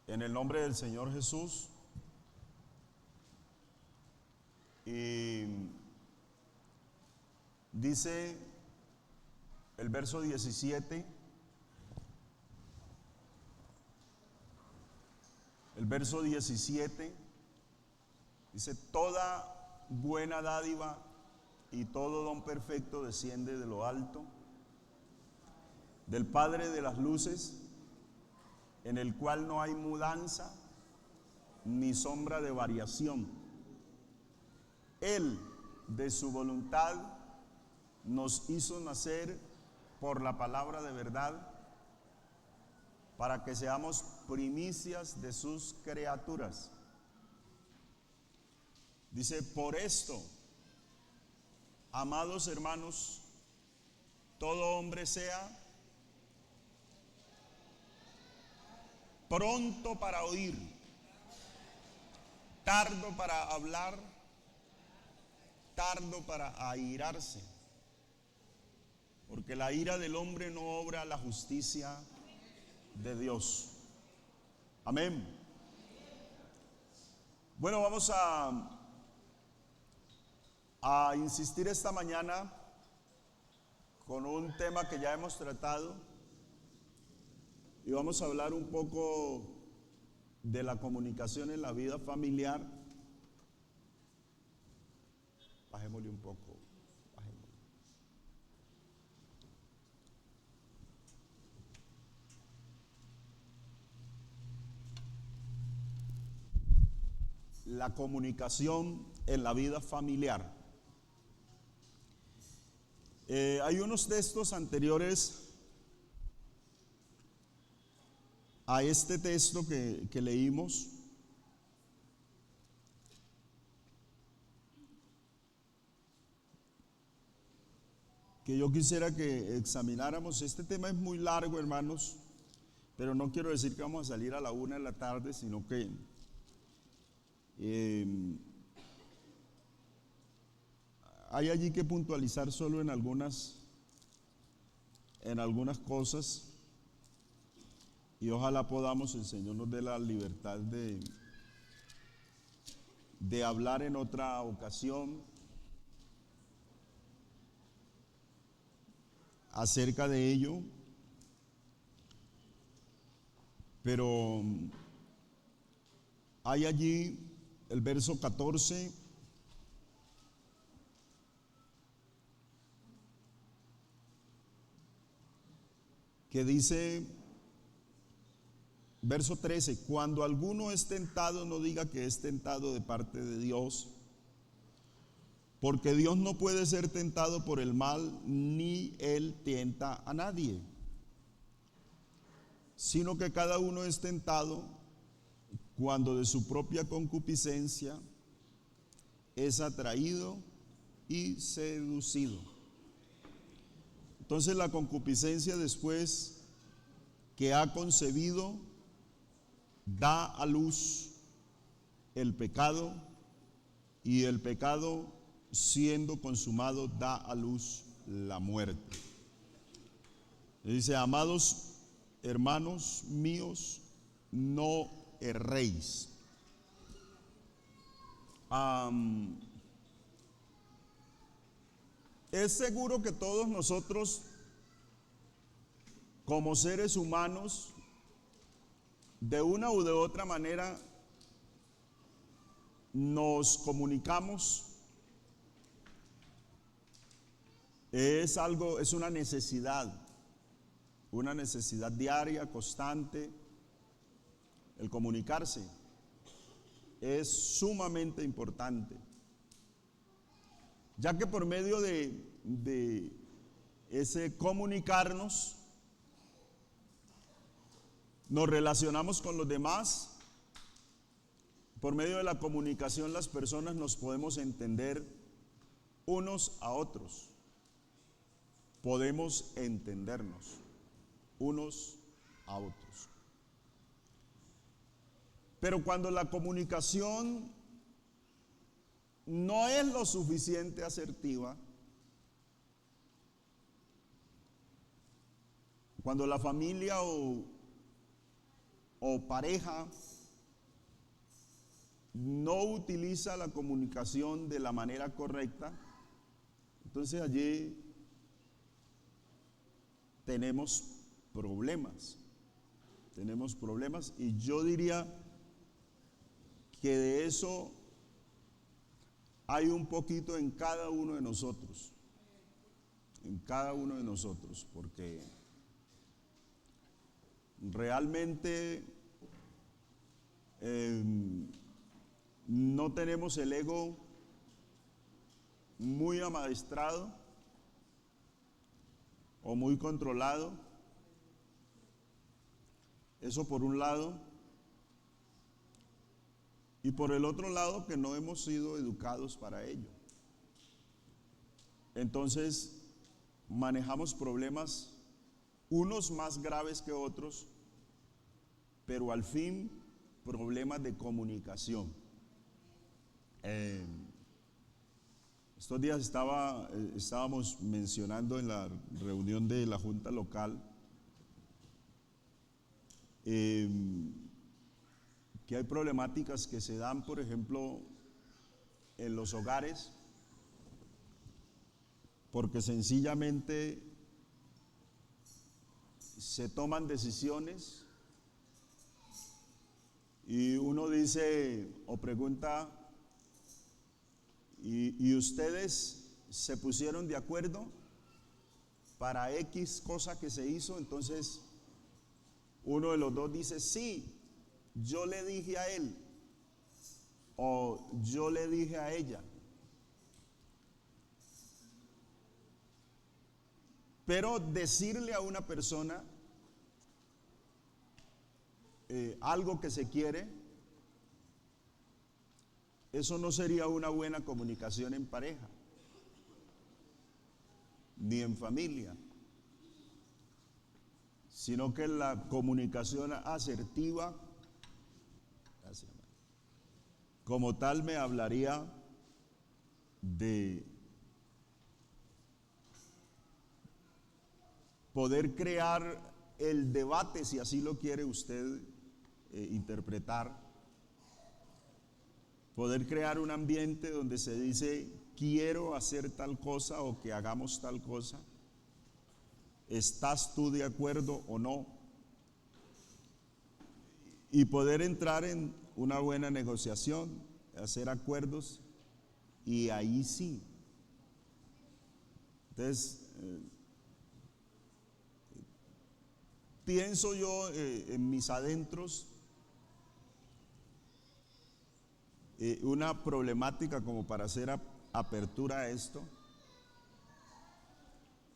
En el nombre del Señor Jesús. Y dice el verso 17, dice: toda buena dádiva y todo don perfecto desciende de lo alto, del Padre de las luces, en el cual no hay mudanza ni sombra de variación. Él, de su voluntad, nos hizo nacer por la palabra de verdad, para que seamos primicias de sus criaturas. Dice: por esto, amados hermanos, todo hombre sea pronto para oír, tardo para hablar, tardo para airarse, porque la ira del hombre no obra la justicia de Dios. Amén. Bueno, vamos a insistir esta mañana con un tema que ya hemos tratado, y vamos a hablar un poco de la comunicación en la vida familiar. Bajémosle un poco, bajémosle. La comunicación en la vida familiar. Hay unos textos anteriores a este texto que leímos, que yo quisiera que examináramos. Este tema es muy largo, hermanos, pero no quiero decir que vamos a salir a la 1 de la tarde, sino que hay allí que puntualizar solo en algunas cosas, y ojalá podamos, el Señor nos dé la libertad de hablar en otra ocasión acerca de ello. Pero hay allí el verso 14, que dice, verso 13: cuando alguno es tentado, no diga que es tentado de parte de Dios, porque Dios no puede ser tentado por el mal, ni Él tienta a nadie, sino que cada uno es tentado cuando de su propia concupiscencia es atraído y seducido. Entonces la concupiscencia, después que ha concebido, da a luz el pecado, y el pecado, siendo consumado, da a luz la muerte. Dice: amados hermanos míos, no erréis. Es seguro que todos nosotros, como seres humanos, de una u de otra manera nos comunicamos. Es una necesidad diaria, constante. El comunicarse es sumamente importante, ya que por medio de ese comunicarnos nos relacionamos con los demás. Por medio de la comunicación las personas nos podemos entender unos a otros. Podemos entendernos unos a otros. Pero cuando la comunicación no es lo suficiente asertiva, cuando la familia o o pareja no utiliza la comunicación de la manera correcta, entonces allí tenemos problemas. Tenemos problemas y yo diría que de eso hay un poquito en cada uno de nosotros. En cada uno de nosotros, porque realmente no tenemos el ego muy amaestrado o muy controlado. Eso por un lado. Y por el otro lado, que no hemos sido educados para ello. Entonces, manejamos problemas, unos más graves que otros, pero al fin problemas de comunicación. Estos días estábamos mencionando en la reunión de la Junta Local que hay problemáticas que se dan, por ejemplo, en los hogares, porque sencillamente se toman decisiones y uno dice o pregunta, ¿y ustedes se pusieron de acuerdo para X cosa que se hizo? Entonces uno de los dos dice, sí, yo le dije a él o yo le dije a ella. Pero decirle a una persona algo que se quiere, eso no sería una buena comunicación en pareja, ni en familia, sino que la comunicación asertiva, como tal, me hablaría de poder crear el debate, si así lo quiere usted interpretar, poder crear un ambiente donde se dice, quiero hacer tal cosa o que hagamos tal cosa, ¿estás tú de acuerdo o no? Y poder entrar en una buena negociación, hacer acuerdos, y ahí sí. Entonces, pienso yo en mis adentros una problemática como para hacer apertura a esto,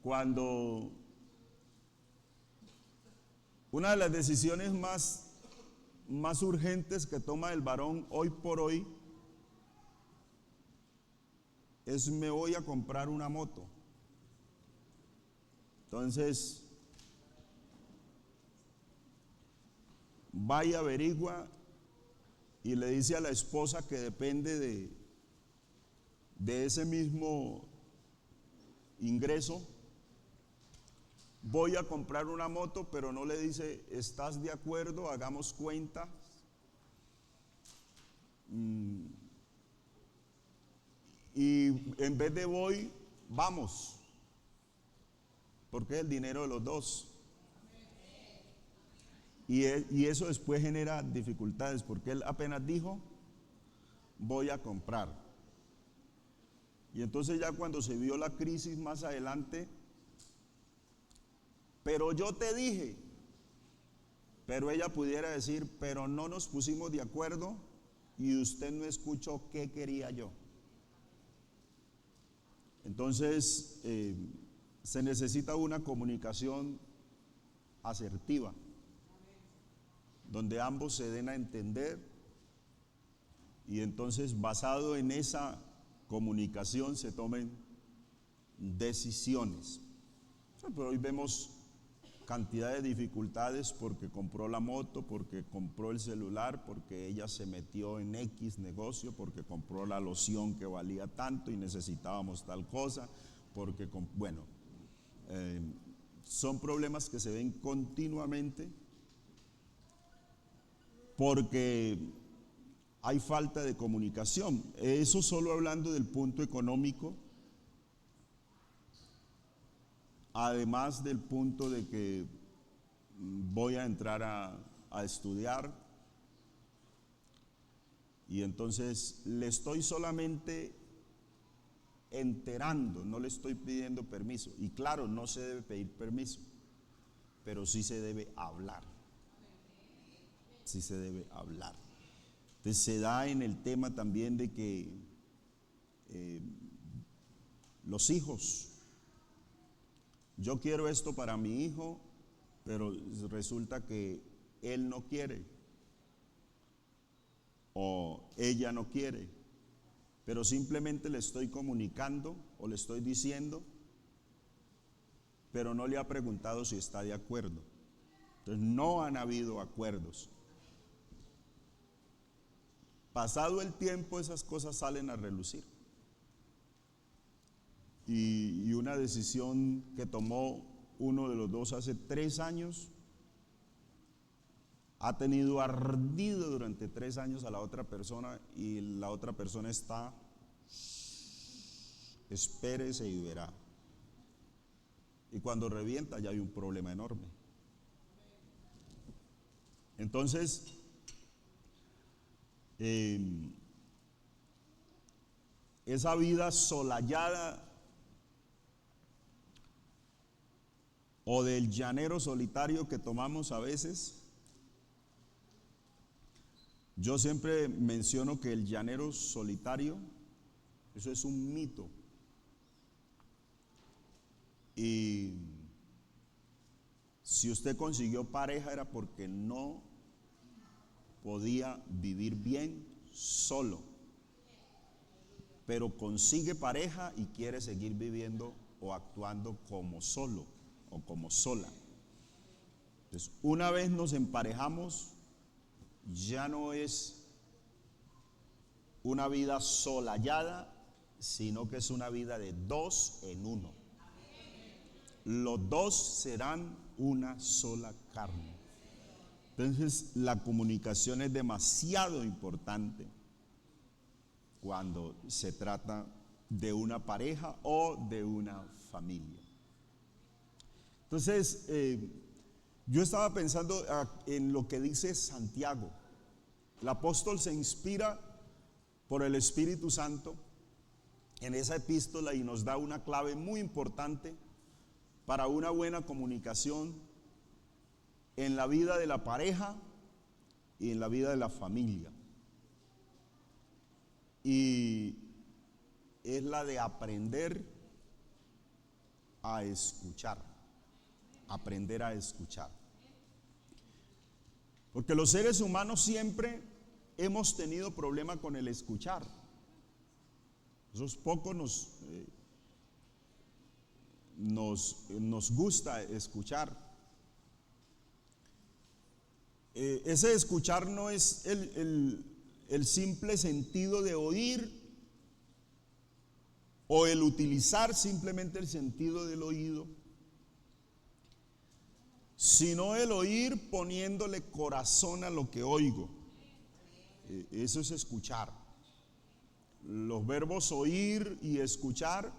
cuando una de las decisiones más urgentes que toma el varón hoy por hoy es: me voy a comprar una moto. Entonces va y averigua y le dice a la esposa, que depende de ese mismo ingreso, voy a comprar una moto, pero no le dice, ¿estás de acuerdo? Hagamos cuenta. Y en vez de voy, vamos, porque es el dinero de los dos. Y eso después genera dificultades, porque él apenas dijo, voy a comprar. Y entonces ya cuando se vio la crisis más adelante, pero yo te dije, pero ella pudiera decir, pero no nos pusimos de acuerdo y usted no escuchó qué quería yo. Entonces se necesita una comunicación asertiva, donde ambos se den a entender, y entonces basado en esa comunicación se tomen decisiones. Pero hoy vemos cantidad de dificultades porque compró la moto, porque compró el celular, porque ella se metió en X negocio, porque compró la loción que valía tanto y necesitábamos tal cosa, porque, bueno, son problemas que se ven continuamente. porque hay falta de comunicación. Eso solo hablando del punto económico, además del punto de que voy a entrar a estudiar y entonces le estoy solamente enterando, no le estoy pidiendo permiso. Y claro, no se debe pedir permiso, pero sí se debe hablar. Sí se debe hablar. Entonces se da en el tema también de que los hijos, yo quiero esto para mi hijo, pero resulta que él no quiere o ella no quiere, pero simplemente le estoy comunicando o le estoy diciendo, pero no le ha preguntado si está de acuerdo. Entonces no han habido acuerdos. Pasado el tiempo, esas cosas salen a relucir. Y una decisión que tomó uno de los dos hace 3 años ha tenido ardido durante 3 años a la otra persona, y la otra persona está, espérese y verá. Y cuando revienta ya hay un problema enorme. Entonces, esa vida solayada o del llanero solitario que tomamos a veces, yo siempre menciono que el llanero solitario, eso es un mito. Y si usted consiguió pareja era porque no podía vivir bien solo, pero consigue pareja y quiere seguir viviendo o actuando como solo o como sola. Entonces, una vez nos emparejamos, ya no es una vida solayada, sino que es una vida de 2 en 1. Los dos serán una sola carne. Entonces, la comunicación es demasiado importante cuando se trata de una pareja o de una familia. Entonces, yo estaba pensando en lo que dice Santiago. El apóstol se inspira por el Espíritu Santo en esa epístola y nos da una clave muy importante para una buena comunicación en la vida de la pareja y en la vida de la familia. Y es la de aprender a escuchar. Aprender a escuchar. Porque los seres humanos siempre hemos tenido problema con el escuchar. Esos pocos nos gusta escuchar. Ese escuchar no es el simple sentido de oír o el utilizar simplemente el sentido del oído, sino el oír poniéndole corazón a lo que oigo. Eso es escuchar. Los verbos oír y escuchar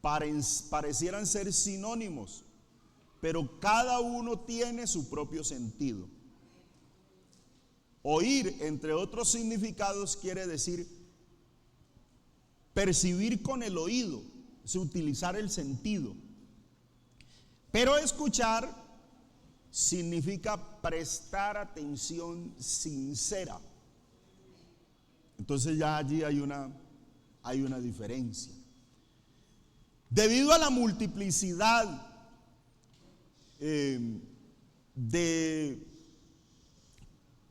parecieran ser sinónimos, pero cada uno tiene su propio sentido. Oír, entre otros significados, quiere decir percibir con el oído, es utilizar el sentido. Pero escuchar significa prestar atención sincera. Entonces ya allí hay una diferencia. Debido a la multiplicidad de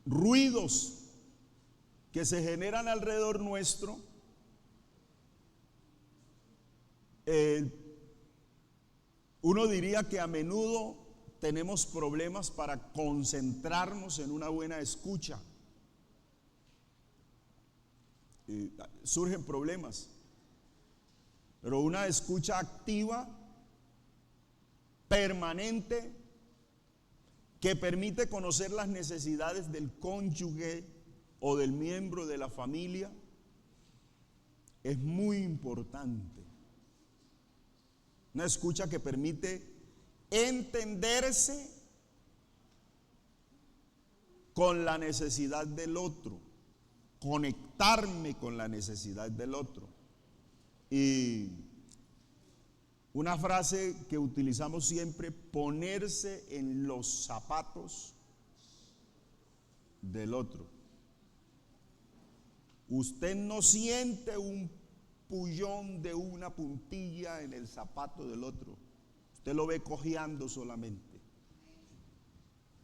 ruidos que se generan alrededor nuestro, uno diría que a menudo tenemos problemas para concentrarnos en una buena escucha. Surgen problemas, pero una escucha activa, permanente, que permite conocer las necesidades del cónyuge o del miembro de la familia, es muy importante. Una escucha que permite entenderse con la necesidad del otro, conectarme con la necesidad del otro. Y una frase que utilizamos siempre: ponerse en los zapatos del otro. Usted no siente un pullón de una puntilla en el zapato del otro, usted lo ve cojeando solamente,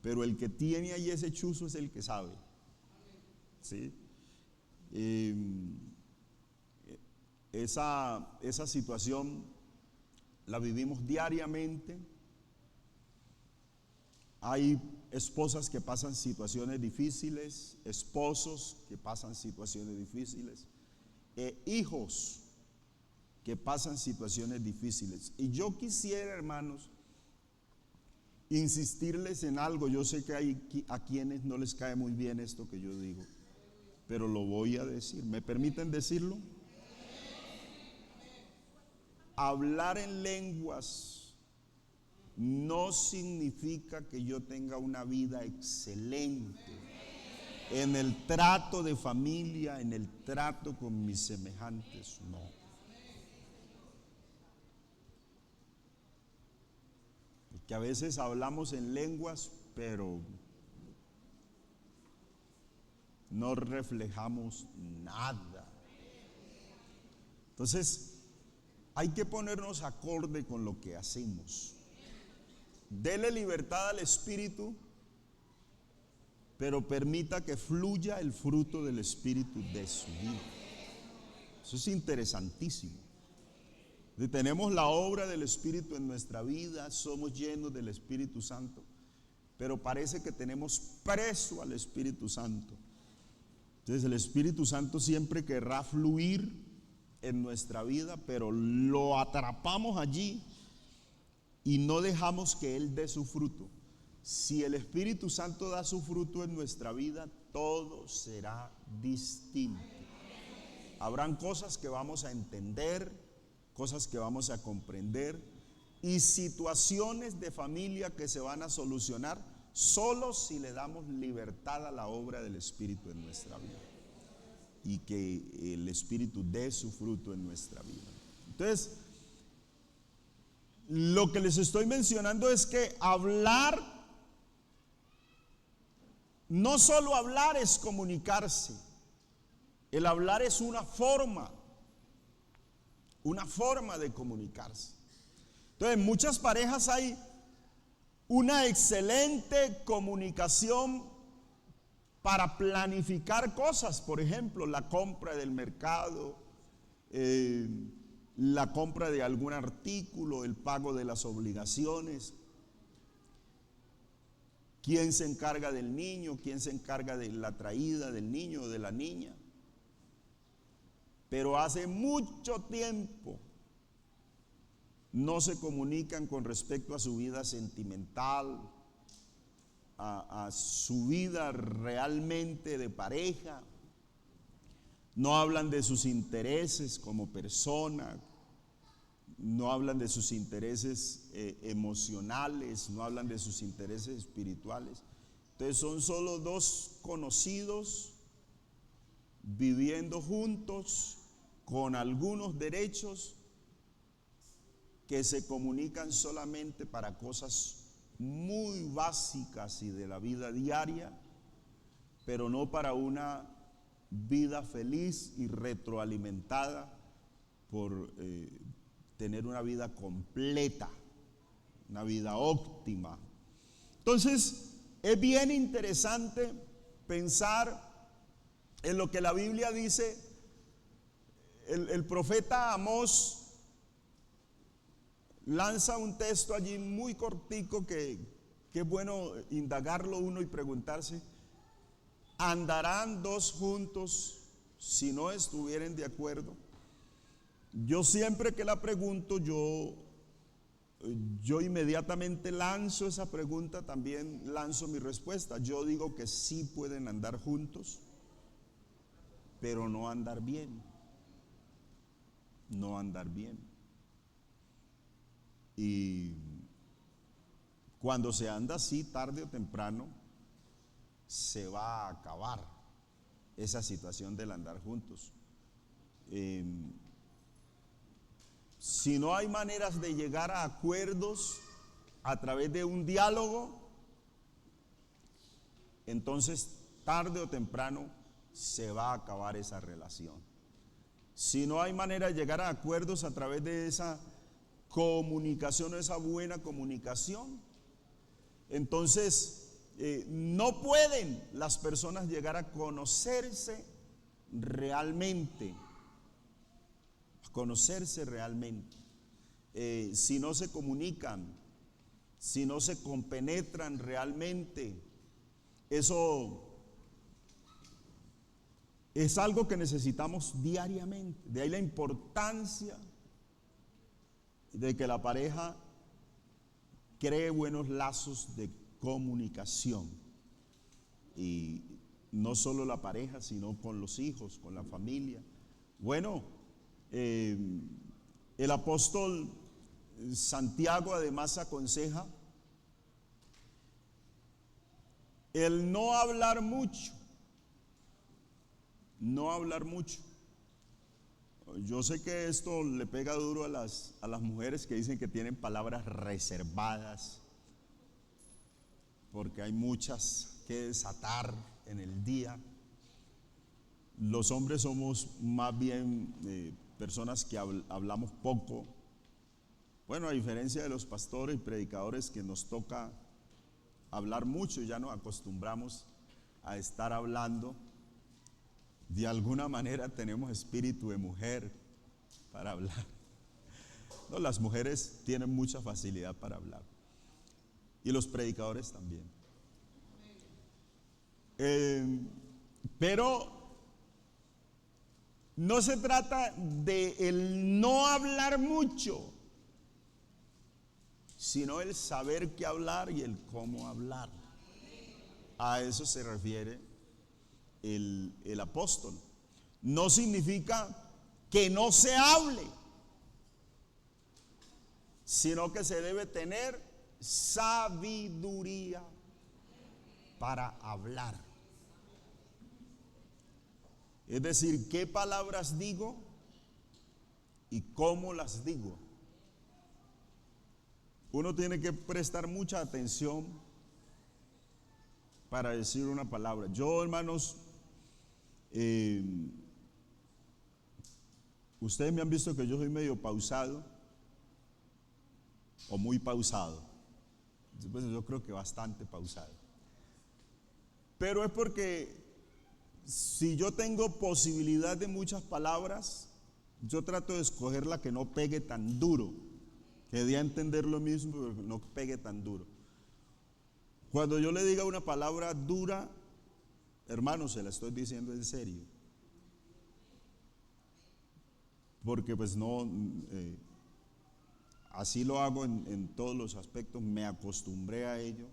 pero el que tiene ahí ese chuzo es el que sabe, ¿sí? Esa situación la vivimos diariamente. Hay esposas que pasan situaciones difíciles, esposos que pasan situaciones difíciles, hijos que pasan situaciones difíciles. Y yo quisiera, hermanos, insistirles en algo. Yo sé que hay a quienes no les cae muy bien esto que yo digo, pero lo voy a decir. ¿Me permiten decirlo? Hablar en lenguas no significa que yo tenga una vida excelente en el trato de familia, en el trato con mis semejantes, no. Porque a veces hablamos en lenguas, pero no reflejamos nada. Entonces, hay que ponernos acorde con lo que hacemos. Dele libertad al Espíritu, pero permita que fluya el fruto del Espíritu de su vida. Eso es interesantísimo. Si tenemos la obra del Espíritu en nuestra vida, somos llenos del Espíritu Santo, pero parece que tenemos preso al Espíritu Santo. Entonces el Espíritu Santo siempre querrá fluir en nuestra vida, pero lo atrapamos allí y no dejamos que Él dé su fruto. Si el Espíritu Santo da su fruto en nuestra vida, todo será distinto. Habrán cosas que vamos a entender, cosas que vamos a comprender y situaciones de familia que se van a solucionar solo si le damos libertad a la obra del Espíritu en nuestra vida y que el Espíritu dé su fruto en nuestra vida. Entonces, lo que les estoy mencionando es que hablar, no solo hablar es comunicarse. El hablar es una forma de comunicarse. Entonces, en muchas parejas hay una excelente comunicación para planificar cosas, por ejemplo, la compra del mercado, la compra de algún artículo, el pago de las obligaciones, quién se encarga del niño, quién se encarga de la traída del niño o de la niña. Pero hace mucho tiempo no se comunican con respecto a su vida sentimental, a su vida realmente de pareja. No hablan de sus intereses como persona, no hablan de sus intereses emocionales, no hablan de sus intereses espirituales. Entonces son solo dos conocidos viviendo juntos con algunos derechos que se comunican solamente para cosas muy básicas y de la vida diaria, pero no para una vida feliz y retroalimentada por tener una vida completa, una vida óptima. Entonces, es bien interesante pensar en lo que la Biblia dice. El profeta Amós lanza un texto allí muy cortico que es bueno indagarlo uno y preguntarse: ¿andarán dos juntos si no estuvieren de acuerdo? Yo siempre que la pregunto, yo yo inmediatamente lanzo esa pregunta, también lanzo mi respuesta. Yo digo que sí pueden andar juntos, pero no andar bien. No andar bien. Y cuando se anda así, tarde o temprano, se va a acabar esa situación del andar juntos. Si no hay maneras de llegar a acuerdos a través de un diálogo, entonces tarde o temprano se va a acabar esa relación. Si no hay manera de llegar a acuerdos a través de esa comunicación, esa buena comunicación, entonces no pueden las personas llegar a conocerse realmente. Conocerse realmente. Si no se comunican, si no se compenetran realmente, eso es algo que necesitamos diariamente. De ahí la importancia de que la pareja cree buenos lazos de comunicación. Y no solo la pareja, sino con los hijos, con la familia. Bueno, el apóstol Santiago además aconseja el no hablar mucho. No hablar mucho. Yo sé que esto le pega duro a las mujeres que dicen que tienen palabras reservadas, porque hay muchas que desatar en el día. Los hombres somos más bien personas que hablamos poco. Bueno, a diferencia de los pastores y predicadores que nos toca hablar mucho, ya nos acostumbramos a estar hablando. De alguna manera tenemos espíritu de mujer para hablar. No, las mujeres tienen mucha facilidad para hablar. Y los predicadores también. Pero no se trata de el no hablar mucho, sino el saber qué hablar y el cómo hablar. A eso se refiere el apóstol. No significa que no se hable, sino que se debe tener sabiduría para hablar. Es decir, qué palabras digo y cómo las digo. Uno tiene que prestar mucha atención para decir una palabra. Yo, hermanos, ustedes me han visto que yo soy medio pausado o muy pausado. Pues yo creo que bastante pausado. Pero es porque si yo tengo posibilidad de muchas palabras, yo trato de escoger la que no pegue tan duro, que dé a entender lo mismo, pero que no pegue tan duro. Cuando yo le diga una palabra dura, hermano, se la estoy diciendo en serio. Porque pues no, así lo hago en todos los aspectos, me acostumbré a ello.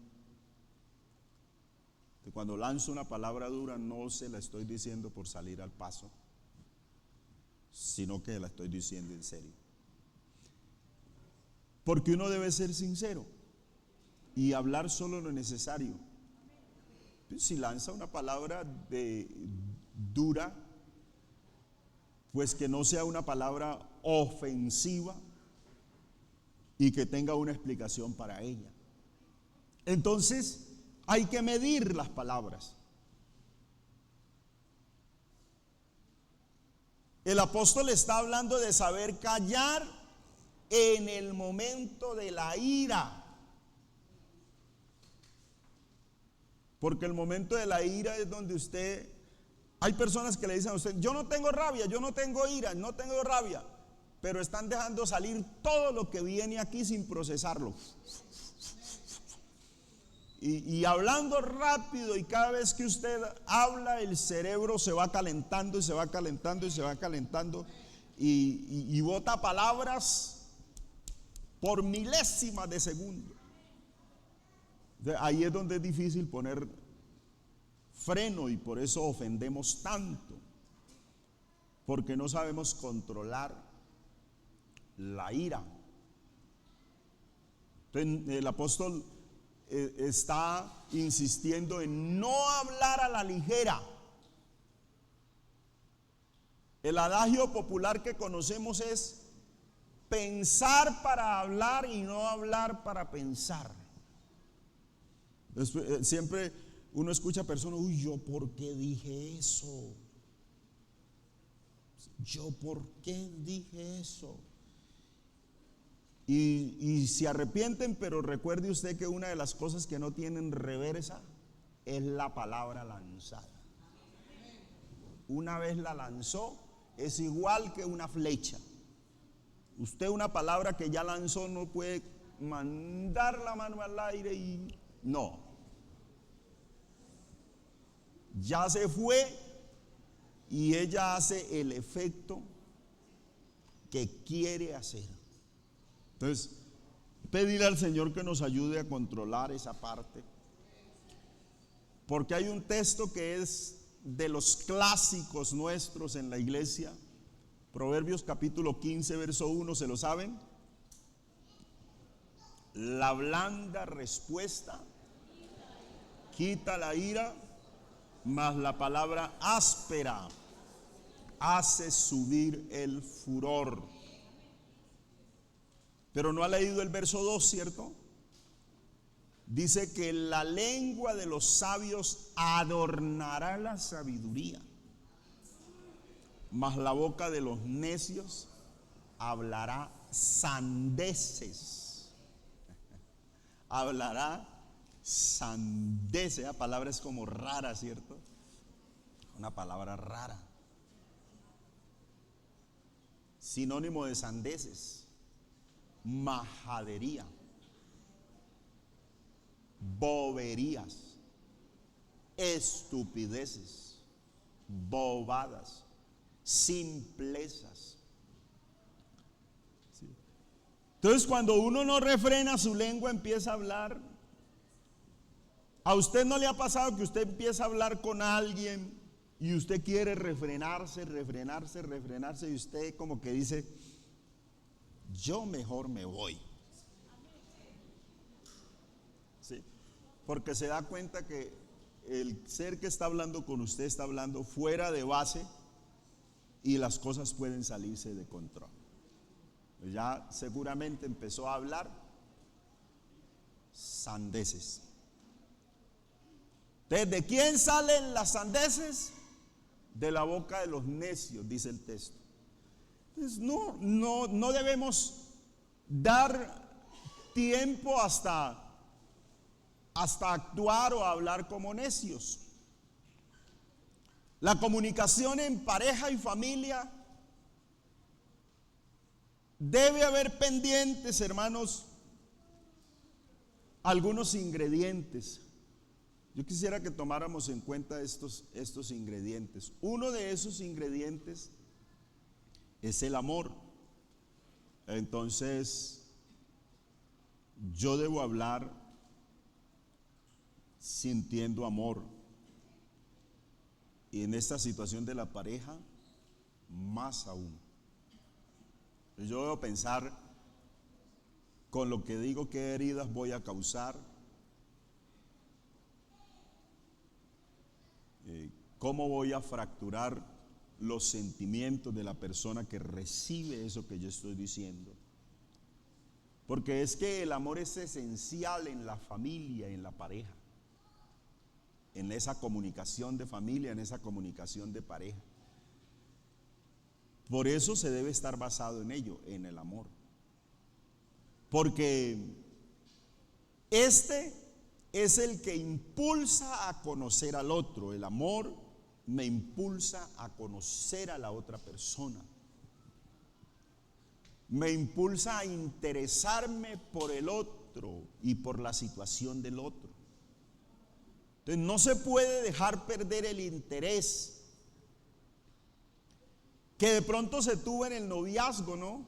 Que cuando lanzo una palabra dura no se la estoy diciendo por salir al paso, sino que la estoy diciendo en serio. Porque uno debe ser sincero y hablar solo lo necesario. Si lanza una palabra dura, pues que no sea una palabra ofensiva y que tenga una explicación para ella. Entonces, hay que medir las palabras. El apóstol está hablando de saber callar en el momento de la ira. Porque el momento de la ira es donde hay personas que le dicen a usted, yo no tengo rabia, yo no tengo ira, no tengo rabia, pero están dejando salir todo lo que viene aquí sin procesarlo. Y hablando rápido, y cada vez que usted habla, el cerebro se va calentando y se va calentando y se va calentando y bota palabras por milésimas de segundo. Ahí es donde es difícil poner freno y por eso ofendemos tanto, porque no sabemos controlar la ira. Entonces, el apóstol está insistiendo en no hablar a la ligera. El adagio popular que conocemos es pensar para hablar y no hablar para pensar. Siempre uno escucha a personas, uy, ¿yo por qué dije eso? ¿Yo por qué dije eso? Y se arrepienten, pero recuerde usted que una de las cosas que no tienen reversa es la palabra lanzada. Una vez la lanzó, es igual que una flecha. Usted una palabra que ya lanzó no puede mandar la mano al aire y no. Ya se fue y ella hace el efecto que quiere hacer. Entonces, pedirle al Señor que nos ayude a controlar esa parte. Porque hay un texto que es de los clásicos nuestros en la iglesia. Proverbios capítulo 15, verso 1, ¿se lo saben? La blanda respuesta quita la ira, mas la palabra áspera hace subir el furor. Pero no ha leído el verso 2, ¿cierto? Dice que la lengua de los sabios adornará la sabiduría, mas la boca de los necios hablará sandeces. Hablará sandeces. Esa palabra es como rara, ¿cierto? Una palabra rara. Sinónimo de sandeces: majadería, boberías, estupideces, bobadas, simplezas. Entonces, cuando uno no refrena su lengua, empieza a hablar. ¿A usted no le ha pasado que usted empieza a hablar con alguien y usted quiere refrenarse y usted como que dice, yo mejor me voy? ¿Sí? Porque se da cuenta que el ser que está hablando con usted está hablando fuera de base y las cosas pueden salirse de control. Ya seguramente empezó a hablar sandeces. ¿De quién salen las sandeces? De la boca de los necios, dice el texto. Entonces, no debemos dar tiempo hasta actuar o hablar como necios. La comunicación en pareja y familia debe haber pendientes, hermanos, algunos ingredientes. Yo quisiera que tomáramos en cuenta estos ingredientes. Uno de esos ingredientes es el amor. Entonces, yo debo hablar sintiendo amor. Y en esta situación de la pareja, más aún. Yo debo pensar, con lo que digo, qué heridas voy a causar, cómo voy a fracturar los sentimientos de la persona que recibe eso que yo estoy diciendo. Porque es que el amor es esencial en la familia, en la pareja, en esa comunicación de familia, en esa comunicación de pareja. Por eso se debe estar basado en ello, en el amor. Porque este es el que impulsa a conocer al otro. El amor me impulsa a conocer a la otra persona. Me impulsa a interesarme por el otro y por la situación del otro. Entonces no se puede dejar perder el interés que de pronto se tuvo en el noviazgo, ¿no?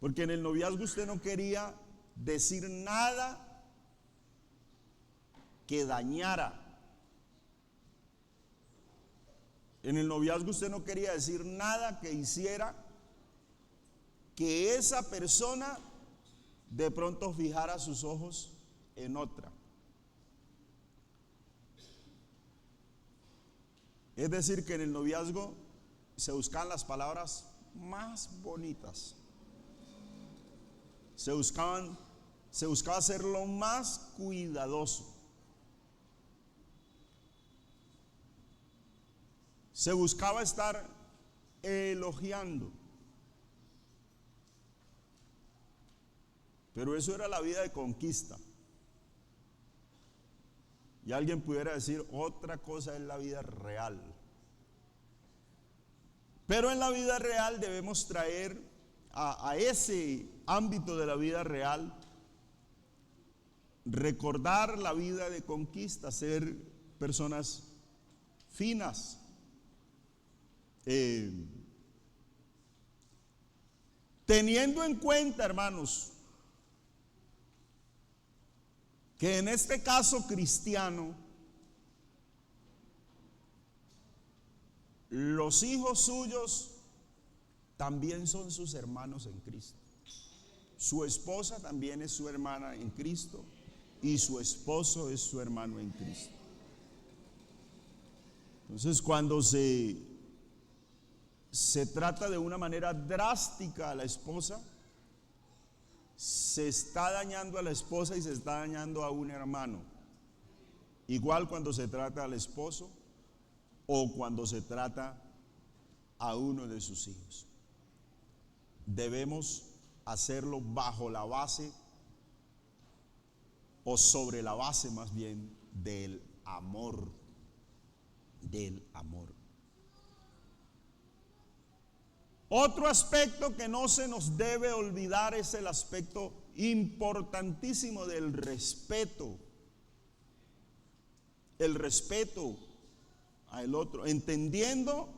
Porque en el noviazgo usted no quería decir nada que dañara. En el noviazgo usted no quería decir nada que hiciera que esa persona de pronto fijara sus ojos en otra. Es decir, que en el noviazgo se buscaban las palabras más bonitas. Se buscaba ser lo más cuidadoso. Se buscaba estar elogiando. Pero eso era la vida de conquista. Y alguien pudiera decir, otra cosa es la vida real. Pero en la vida real debemos traer a ese ámbito de la vida real, recordar la vida de conquista, ser personas finas, teniendo en cuenta, hermanos, que en este caso cristiano, los hijos suyos también son sus hermanos en Cristo. Su esposa también es su hermana en Cristo y su esposo es su hermano en Cristo. Entonces, cuando se trata de una manera drástica a la esposa, se está dañando a la esposa y se está dañando a un hermano. Igual cuando se trata al esposo o cuando se trata a uno de sus hijos. Debemos hacerlo bajo la base o sobre la base más bien del amor. Del amor. Otro aspecto que no se nos debe olvidar es el aspecto importantísimo del respeto. El respeto al otro, entendiendo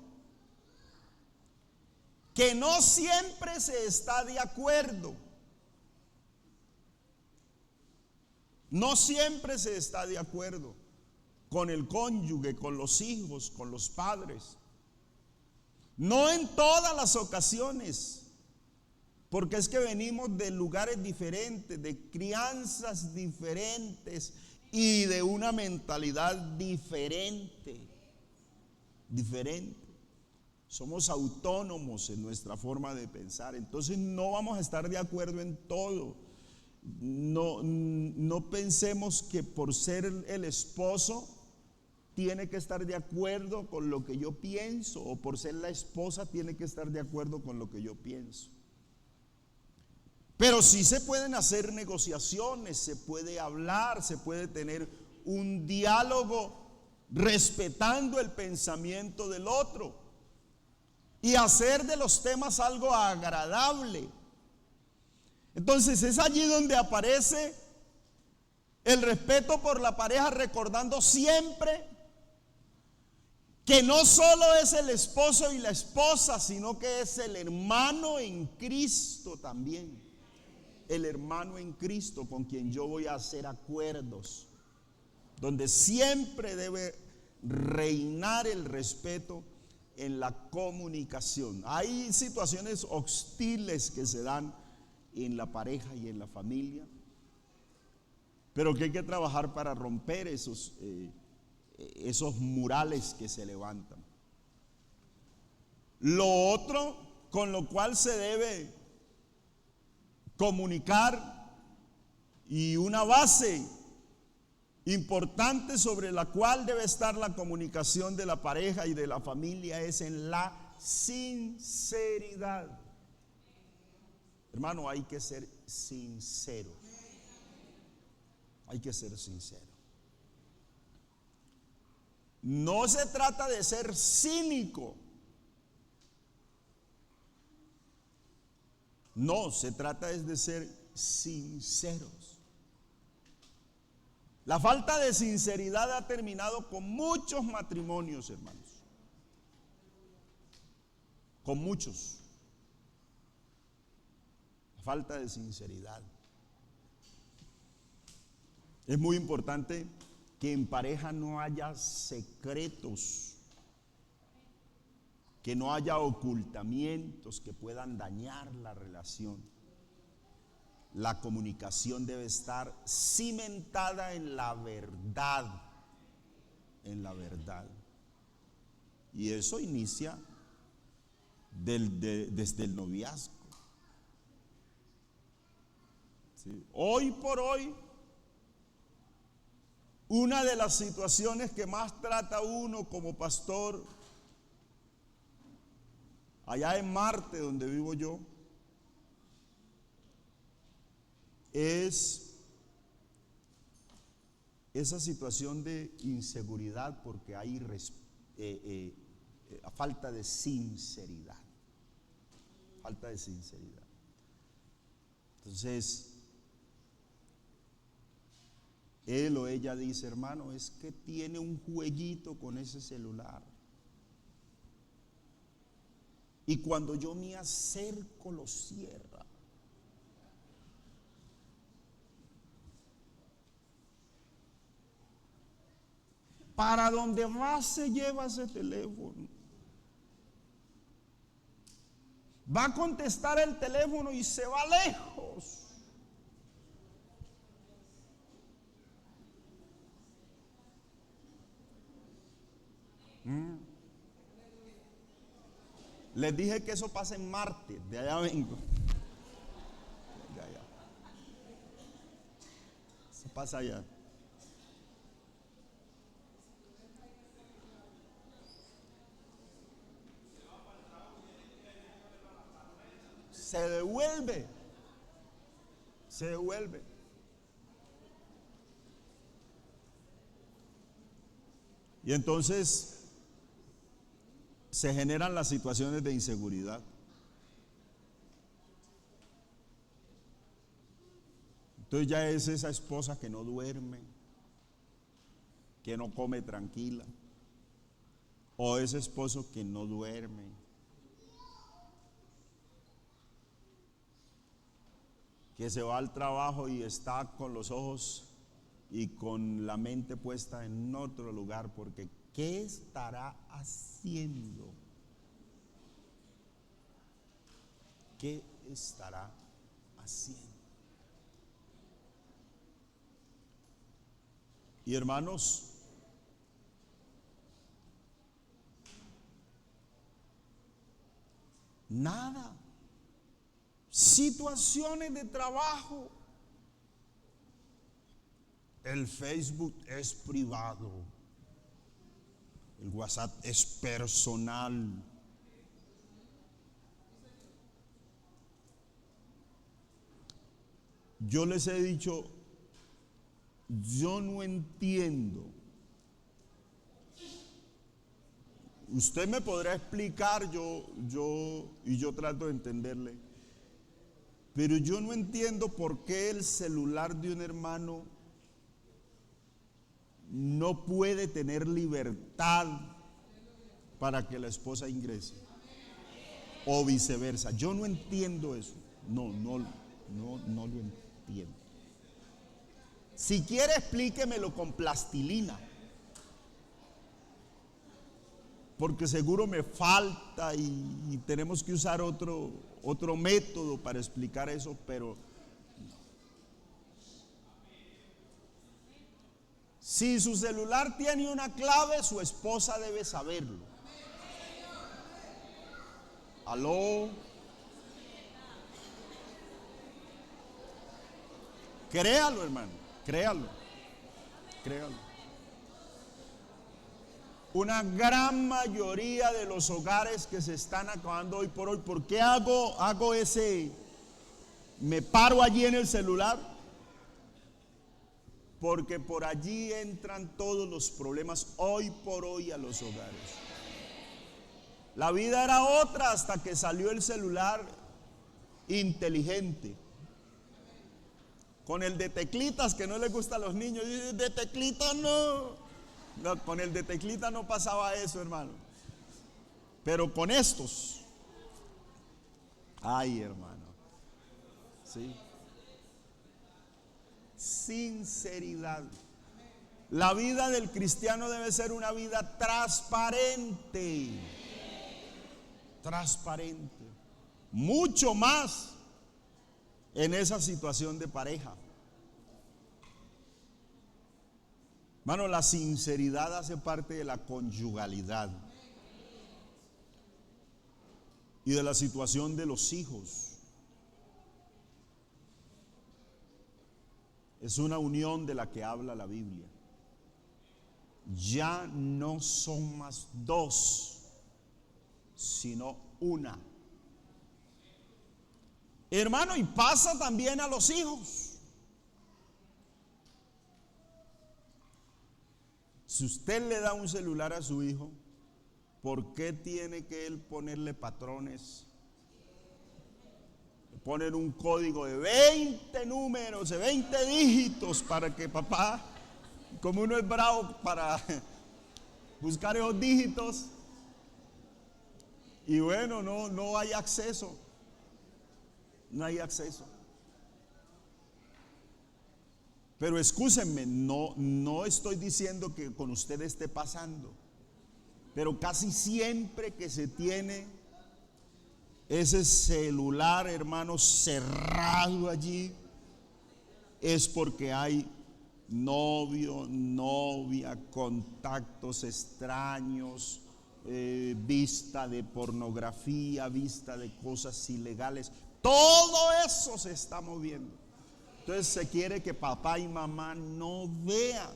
que no siempre se está de acuerdo. No siempre se está de acuerdo con el cónyuge, con los hijos, con los padres. No en todas las ocasiones, porque es que venimos de lugares diferentes, de crianzas diferentes y de una mentalidad diferente. Somos autónomos en nuestra forma de pensar, entonces no vamos a estar de acuerdo en todo. No pensemos que por ser el esposo tiene que estar de acuerdo con lo que yo pienso, o por ser la esposa tiene que estar de acuerdo con lo que yo pienso. Pero sí se pueden hacer negociaciones, se puede hablar, se puede tener un diálogo respetando el pensamiento del otro y hacer de los temas algo agradable. Entonces es allí donde aparece el respeto por la pareja, recordando siempre que no solo es el esposo y la esposa, sino que es el hermano en Cristo también. El hermano en Cristo con quien yo voy a hacer acuerdos, donde siempre debe reinar el respeto en la comunicación. Hay situaciones hostiles que se dan en la pareja y en la familia, pero que hay que trabajar para romper esos murales que se levantan. Lo otro con lo cual se debe comunicar, y una base importante sobre la cual debe estar la comunicación de la pareja y de la familia, es en la sinceridad. Hermano, hay que ser sincero. Hay que ser sincero. No se trata de ser cínico. No, se trata de ser sinceros. La falta de sinceridad ha terminado con muchos matrimonios, hermanos. Con muchos. falta de sinceridad. Es muy importante que en pareja no haya secretos, que no haya ocultamientos que puedan dañar la relación. La comunicación debe estar cimentada en la verdad, en la verdad. Y eso inicia desde el noviazgo. ¿Sí? Hoy por hoy, una de las situaciones que más trata uno como pastor, allá en Marte, donde vivo yo, es esa situación de inseguridad porque hay falta de sinceridad. Falta de sinceridad. Entonces, él o ella dice, hermano, es que tiene un jueguito con ese celular. Y cuando yo me acerco, lo cierra. Para donde más se lleva ese teléfono. Va a contestar el teléfono y se va lejos. Les dije que eso pasa en Marte, de allá vengo. De allá. Eso pasa allá. Se devuelve. Se devuelve. Y entonces se generan las situaciones de inseguridad. Entonces ya es esa esposa que no duerme, que no come tranquila, o ese esposo que no duerme, que se va al trabajo y está con los ojos y con la mente puesta en otro lugar, porque ¿qué estará haciendo? ¿Qué estará haciendo? Y hermanos, nada. Situaciones de trabajo. El Facebook es privado. El WhatsApp es personal. Yo les he dicho, yo no entiendo. Usted me podrá explicar, yo trato de entenderle. Pero yo no entiendo por qué el celular de un hermano no puede tener libertad para que la esposa ingrese. O viceversa. Yo no entiendo eso. No lo entiendo. Si quiere, explíquemelo con plastilina. Porque seguro me falta y tenemos que usar otro método para explicar eso, pero si su celular tiene una clave, su esposa debe saberlo. ¿Aló? Créalo, hermano, créalo. Una gran mayoría de los hogares que se están acabando hoy por hoy, ¿por qué hago ese? Me paro allí en el celular, porque por allí entran todos los problemas hoy por hoy a los hogares. La vida era otra hasta que salió el celular inteligente. Con el de teclitas que no les gusta a los niños, de teclita no, con el de teclita no pasaba eso, hermano. Pero con estos, ay, hermano, ¿sí? Sinceridad. La vida del cristiano debe ser una vida transparente. Transparente. Mucho más en esa situación de pareja. Hermano, la sinceridad hace parte de la conyugalidad y de la situación de los hijos. Es una unión de la que habla la Biblia. Ya no son más dos, sino una. Hermano, y pasa también a los hijos. Si usted le da un celular a su hijo, ¿por qué tiene que él ponerle patrones? Le ponen un código de 20 números, de 20 dígitos para que papá, como uno es bravo para buscar esos dígitos, y bueno, no hay acceso. No hay acceso. Pero excúsenme, no estoy diciendo que con usted esté pasando, pero casi siempre que se tiene ese celular, hermano, cerrado allí, es porque hay novio, novia, contactos extraños, vista de pornografía, vista de cosas ilegales. Todo eso se está moviendo. Entonces se quiere que papá y mamá no vean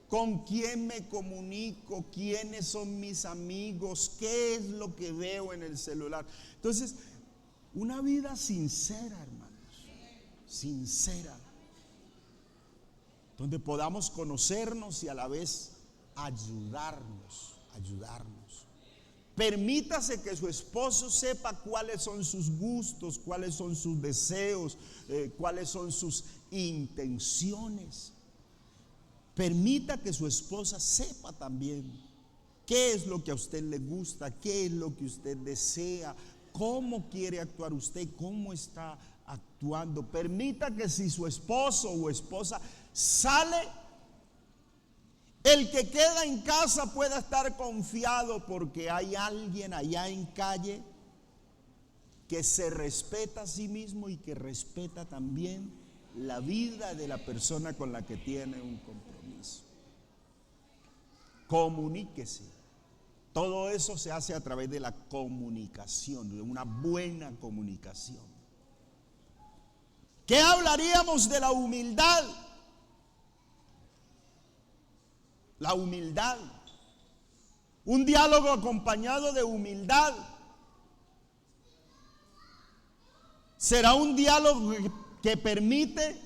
con quién me comunico, quiénes son mis amigos, qué es lo que veo en el celular. Entonces, una vida sincera, hermanos, sincera, donde podamos conocernos y a la vez ayudarnos. Permítase que su esposo sepa cuáles son sus gustos, cuáles son sus deseos, cuáles son sus intenciones. Permita que su esposa sepa también qué es lo que a usted le gusta, qué es lo que usted desea, cómo quiere actuar usted, cómo está actuando. Permita que si su esposo o esposa sale, el que queda en casa pueda estar confiado porque hay alguien allá en calle que se respeta a sí mismo y que respeta también la vida de la persona con la que tiene un compromiso. Comuníquese. Todo eso se hace a través de la comunicación, de una buena comunicación. ¿Qué hablaríamos de la humildad? La humildad. Un diálogo acompañado de humildad será un diálogo que permite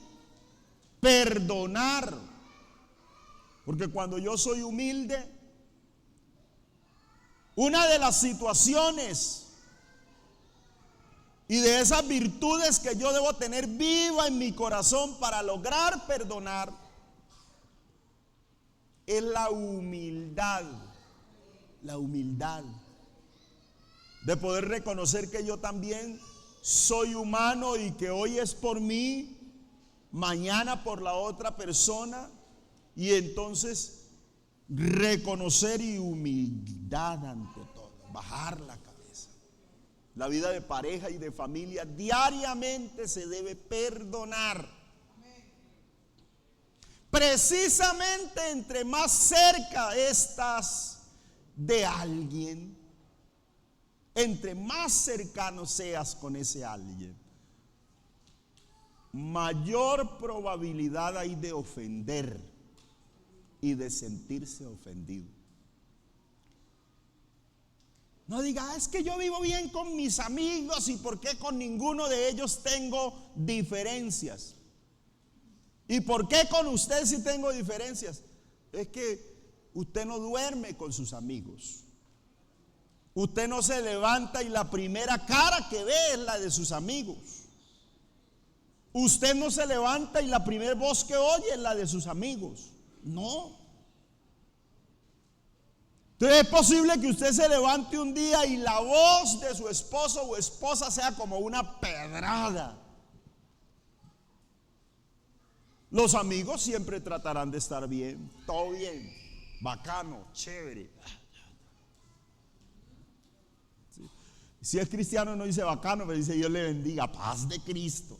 perdonar. Porque cuando yo soy humilde, una de las situaciones y de esas virtudes que yo debo tener viva en mi corazón para lograr perdonar es la humildad. La humildad de poder reconocer que yo también soy humano y que hoy es por mí, mañana por la otra persona, y entonces reconocer y humildad ante todo, bajar la cabeza. La vida de pareja y de familia diariamente se debe perdonar. Precisamente entre más cerca estás de alguien, entre más cercano seas con ese alguien, mayor probabilidad hay de ofender y de sentirse ofendido. No diga, es que yo vivo bien con mis amigos y por qué con ninguno de ellos tengo diferencias. ¿Y por qué con usted sí tengo diferencias? Es que usted no duerme con sus amigos. Usted no se levanta y la primera cara que ve es la de sus amigos. Usted no se levanta y la primera voz que oye es la de sus amigos. No. Entonces es posible que usted se levante un día y la voz de su esposo o esposa sea como una pedrada. Los amigos siempre tratarán de estar bien, todo bien, bacano, chévere. ¿Sí? Si es cristiano no dice bacano, pero dice Dios le bendiga, paz de Cristo.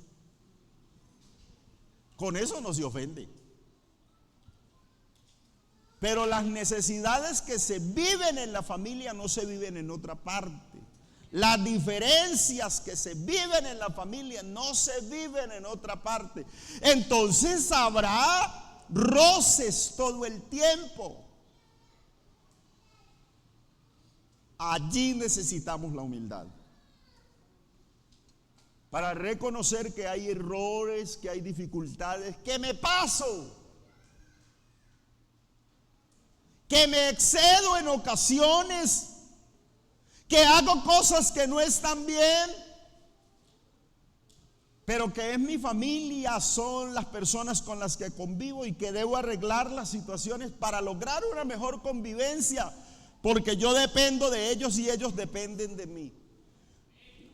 Con eso no se ofende. Pero las necesidades que se viven en la familia no se viven en otra parte. Las diferencias que se viven en la familia no se viven en otra parte. Entonces habrá roces todo el tiempo. Allí necesitamos la humildad para reconocer que hay errores, que hay dificultades, que me paso, que me excedo en ocasiones, que hago cosas que no están bien, pero que es mi familia, son las personas con las que convivo y que debo arreglar las situaciones para lograr una mejor convivencia, porque yo dependo de ellos y ellos dependen de mí.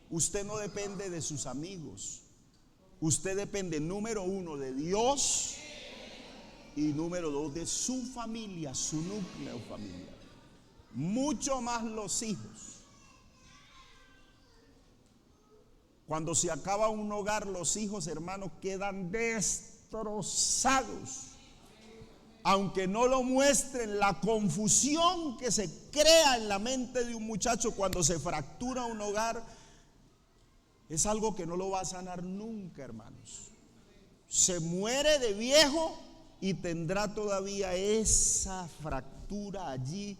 Usted no depende de sus amigos, usted depende, número uno, de Dios y número dos, de su familia, su núcleo familiar. Mucho más los hijos. Cuando se acaba un hogar, los hijos, hermanos, quedan destrozados. Aunque no lo muestren, la confusión que se crea en la mente de un muchacho cuando se fractura un hogar es algo que no lo va a sanar nunca, hermanos. Se muere de viejo y tendrá todavía esa fractura allí.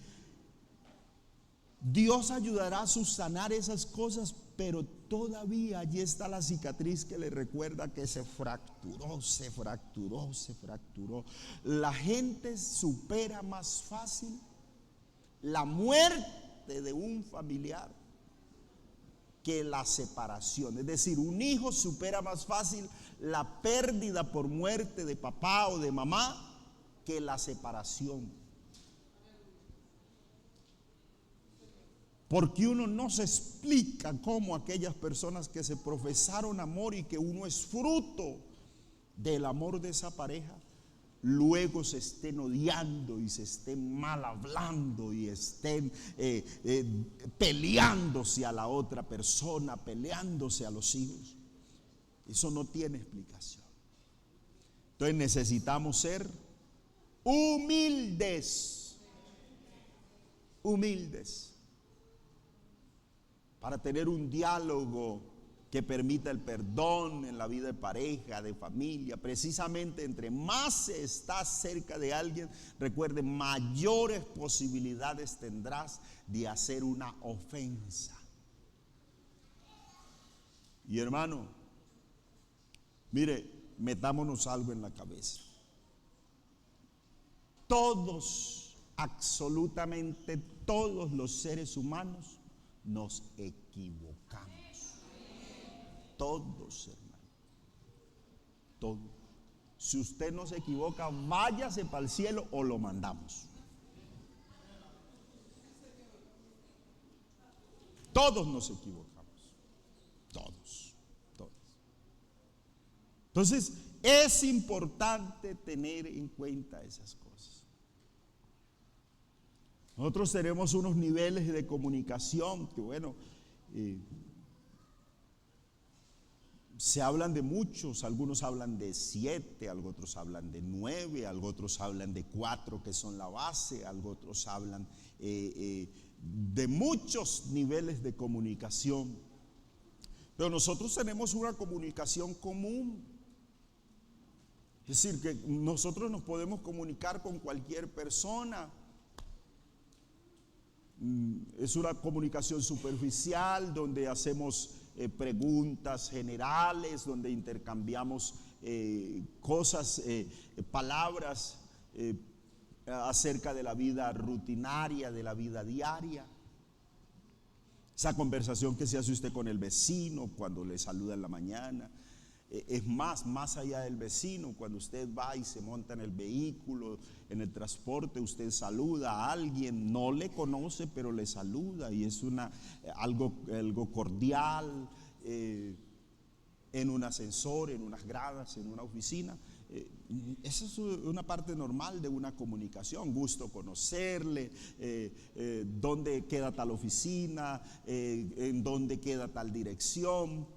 Dios ayudará a subsanar esas cosas, pero todavía allí está la cicatriz que le recuerda que se fracturó, se fracturó, se fracturó. La gente supera más fácil la muerte de un familiar que la separación. Es decir, un hijo supera más fácil la pérdida por muerte de papá o de mamá que la separación. Porque uno no se explica cómo aquellas personas que se profesaron amor y que uno es fruto del amor de esa pareja, luego se estén odiando y se estén mal hablando y estén peleándose a la otra persona, peleándose a los hijos. Eso no tiene explicación. Entonces necesitamos ser humildes, humildes, para tener un diálogo que permita el perdón en la vida de pareja, de familia. Precisamente entre más se está cerca de alguien, recuerde, mayores posibilidades tendrás de hacer una ofensa. Y hermano, mire, metámonos algo en la cabeza. Todos, absolutamente todos los seres humanos nos equivocamos. Todos, hermano. Todos. Si usted no se equivoca, váyase para el cielo o lo mandamos. Todos nos equivocamos. Todos. Todos. Entonces, es importante tener en cuenta esas cosas. Nosotros tenemos unos niveles de comunicación que, bueno, se hablan de muchos. Algunos hablan de 7, otros hablan de 9, otros hablan de 4 que son la base, otros hablan de muchos niveles de comunicación. Pero nosotros tenemos una comunicación común. Es decir, que nosotros nos podemos comunicar con cualquier persona. Es una comunicación superficial donde hacemos preguntas generales, donde intercambiamos cosas, palabras acerca de la vida rutinaria, de la vida diaria. Esa conversación que se hace usted con el vecino cuando le saluda en la mañana. Es más allá del vecino, cuando usted va y se monta en el vehículo, en el transporte, usted saluda a alguien, no le conoce, pero le saluda y es algo cordial, en un ascensor, en unas gradas, en una oficina. esa es una parte normal de una comunicación. Gusto conocerle, dónde queda tal oficina, en dónde queda tal dirección.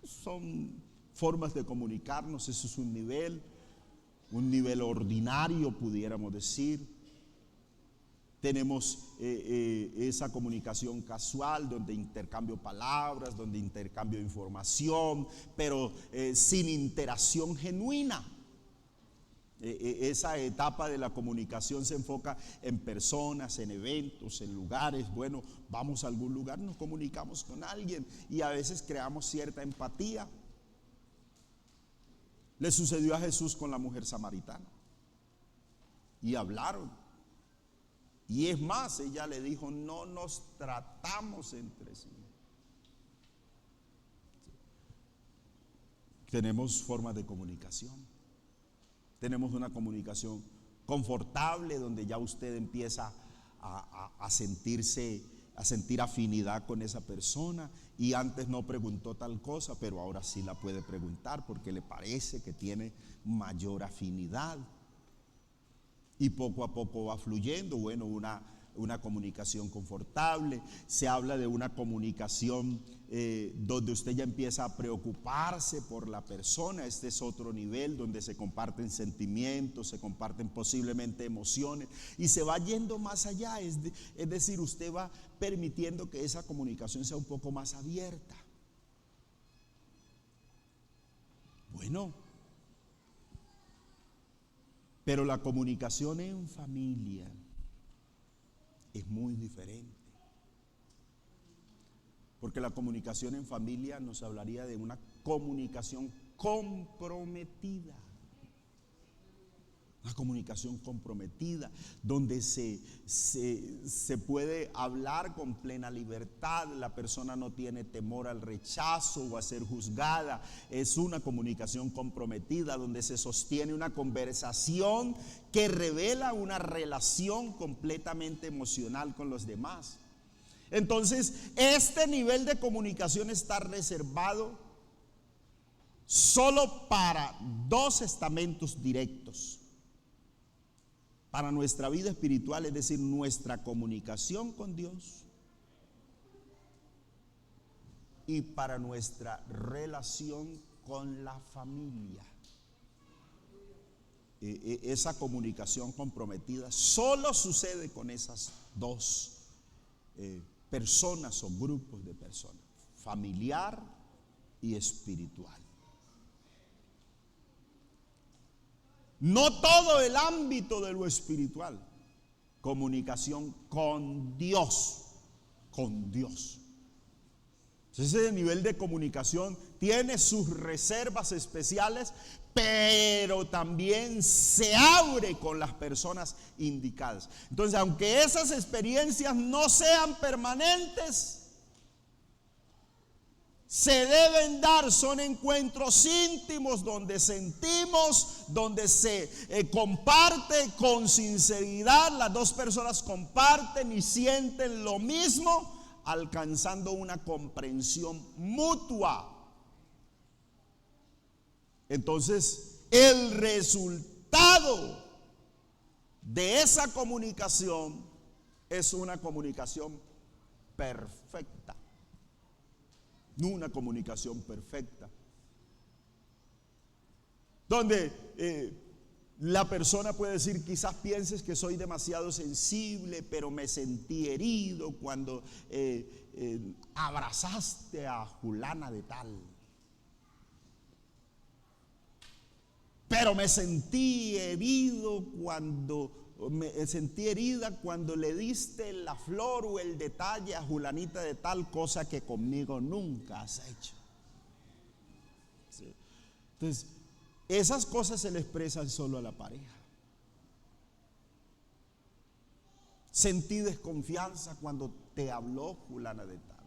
Son formas de comunicarnos. Eso es un nivel ordinario, pudiéramos decir. Tenemos esa comunicación casual, donde intercambio palabras, donde intercambio información, pero sin interacción genuina. Esa etapa de la comunicación se enfoca en personas, en eventos, en lugares. Bueno, vamos a algún lugar, nos comunicamos con alguien y a veces creamos cierta empatía. Le sucedió a Jesús con la mujer samaritana y hablaron. Y es más, ella le dijo: no nos tratamos entre sí. Tenemos formas de comunicación. Tenemos una comunicación confortable, donde ya usted empieza a sentir afinidad con esa persona, y antes no preguntó tal cosa, pero ahora sí la puede preguntar porque le parece que tiene mayor afinidad. Y poco a poco va fluyendo, bueno, una comunicación confortable. Se habla de una comunicación donde usted ya empieza a preocuparse por la persona. Este es otro nivel, donde se comparten sentimientos, se comparten posiblemente emociones, y se va yendo más allá. Es decir, usted va permitiendo que esa comunicación sea un poco más abierta. Bueno, pero la comunicación en familia es muy diferente. Porque la comunicación en familia nos hablaría de una comunicación comprometida. Una comunicación comprometida, donde se puede hablar con plena libertad. La persona no tiene temor al rechazo o a ser juzgada. Es una comunicación comprometida, donde se sostiene una conversación que revela una relación completamente emocional con los demás. Entonces, este nivel de comunicación está reservado solo para dos estamentos directos para nuestra vida espiritual, es decir, nuestra comunicación con Dios, y para nuestra relación con la familia. Esa comunicación comprometida solo sucede con esas dos personas o grupos de personas: familiar y espiritual. No todo el ámbito de lo espiritual. Comunicación con Dios. Con Dios. Ese nivel de comunicación tiene sus reservas especiales, pero también se abre con las personas indicadas. Entonces, aunque esas experiencias no sean permanentes, se deben dar. Son encuentros íntimos donde sentimos, donde se comparte con sinceridad. Las dos personas comparten y sienten lo mismo, alcanzando una comprensión mutua. Entonces, el resultado de esa comunicación es una comunicación perfecta. Una comunicación perfecta, donde la persona puede decir: quizás pienses que soy demasiado sensible, pero me sentí herido cuando abrazaste a fulana de tal. Pero me sentí herida cuando le diste la flor o el detalle a fulanita de tal, cosa que conmigo nunca has hecho. ¿Sí? Entonces, esas cosas se le expresan solo a la pareja. Sentí desconfianza cuando te habló fulana de tal.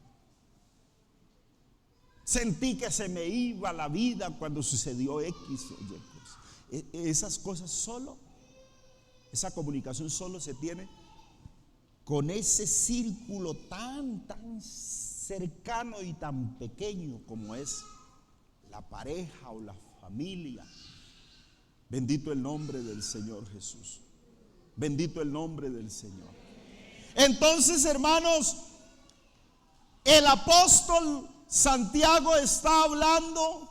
Sentí que se me iba la vida cuando sucedió X o Y cosas. Esas cosas solo, esa comunicación solo se tiene con ese círculo tan cercano y tan pequeño como es la pareja o la familia. Bendito el nombre del Señor Jesús. Bendito el nombre del Señor. Entonces, hermanos, el apóstol Santiago está hablando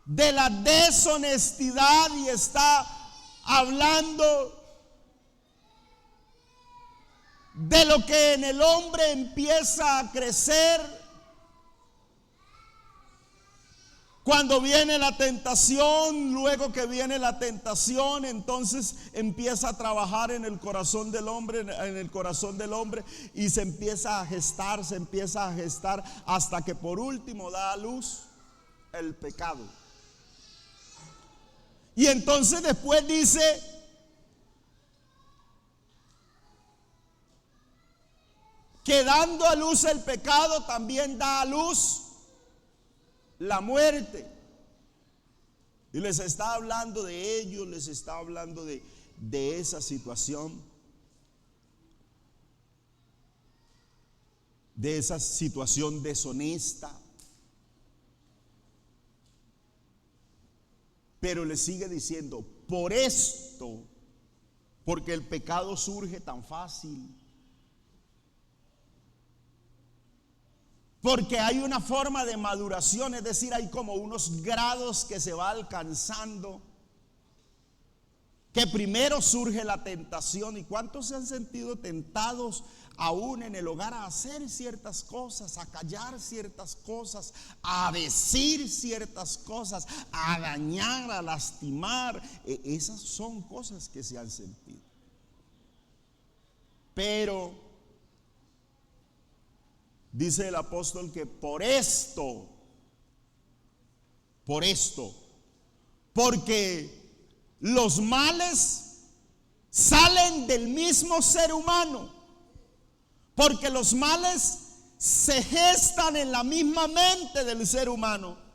de la deshonestidad y está hablando de lo que en el hombre empieza a crecer cuando viene la tentación. Luego que viene la tentación, entonces empieza a trabajar en el corazón del hombre, y se empieza a gestar, hasta que por último da a luz el pecado. Y entonces después dice que dando a luz el pecado también da a luz la muerte. Y les está hablando de ello, les está hablando de esa situación, deshonesta. Pero le sigue diciendo, por esto, porque el pecado surge tan fácil, porque hay una forma de maduración, es decir, hay como unos grados que se va alcanzando, que primero surge la tentación. ¿Y cuántos se han sentido tentados aún en el hogar a hacer ciertas cosas, a callar ciertas cosas, a decir ciertas cosas, a dañar, a lastimar? Esas son cosas que se han sentido. Pero dice el apóstol que por esto, porque los males salen del mismo ser humano, porque los males se gestan en la misma mente del ser humano.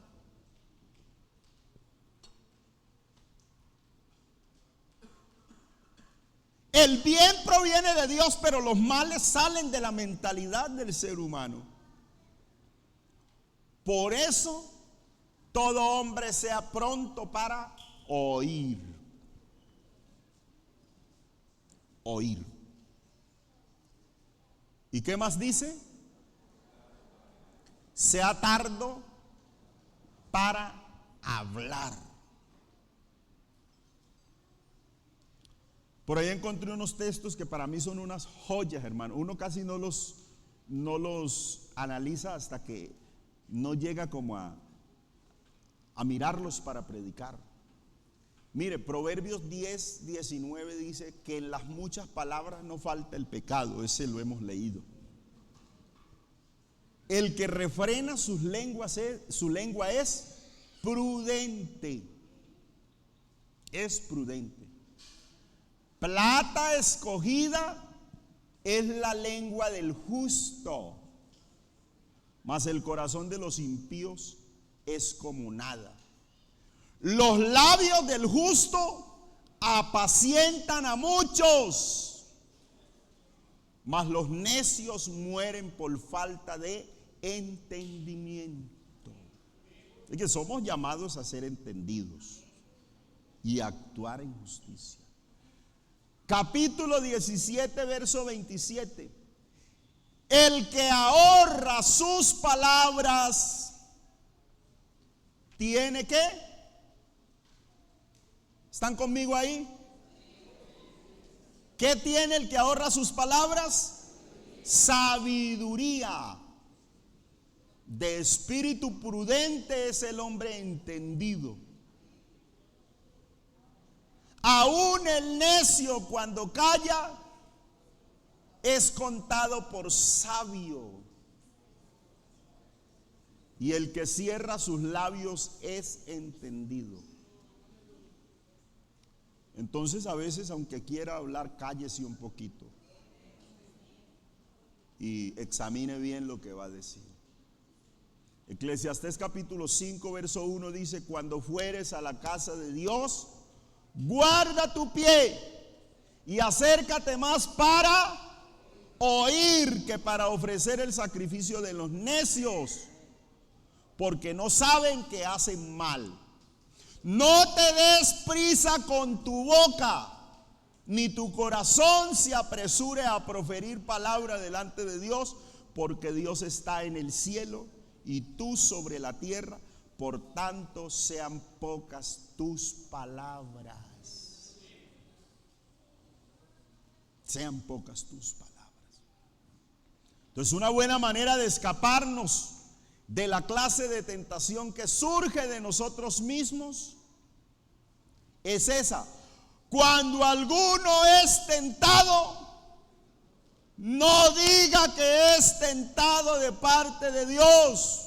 El bien proviene de Dios, pero los males salen de la mentalidad del ser humano. Por eso, todo hombre sea pronto para oír. ¿Y qué más dice? Sea tardo para hablar. Por ahí encontré unos textos que para mí son unas joyas, hermano. Uno casi no los analiza hasta que no llega como a mirarlos para predicar. Mire, Proverbios 10:19 dice que en las muchas palabras no falta el pecado. Ese lo hemos leído. El que refrena su lengua es prudente. Es prudente. Plata escogida es la lengua del justo, mas el corazón de los impíos es como nada. Los labios del justo apacientan a muchos, mas los necios mueren por falta de entendimiento. Es que somos llamados a ser entendidos y a actuar en justicia. Capítulo 17, verso 27. El que ahorra sus palabras tiene que. ¿Están conmigo ahí? ¿Qué tiene el que ahorra sus palabras? Sabiduría. De espíritu prudente es el hombre entendido. Aún el necio, cuando calla, es contado por sabio, y el que cierra sus labios es entendido. Entonces, a veces, aunque quiera hablar, cállese un poquito y examine bien lo que va a decir. Eclesiastés capítulo 5, verso 1 dice: cuando fueres a la casa de Dios, guarda tu pie y acércate más para oír que para ofrecer el sacrificio de los necios, porque no saben que hacen mal. No te des prisa con tu boca, ni tu corazón se apresure a proferir palabra delante de Dios, porque Dios está en el cielo y tú sobre la tierra, por tanto sean pocas tus palabras. Sean pocas tus palabras. Entonces, una buena manera de escaparnos de la clase de tentación que surge de nosotros mismos es esa. Cuando alguno es tentado, no diga que es tentado de parte de Dios.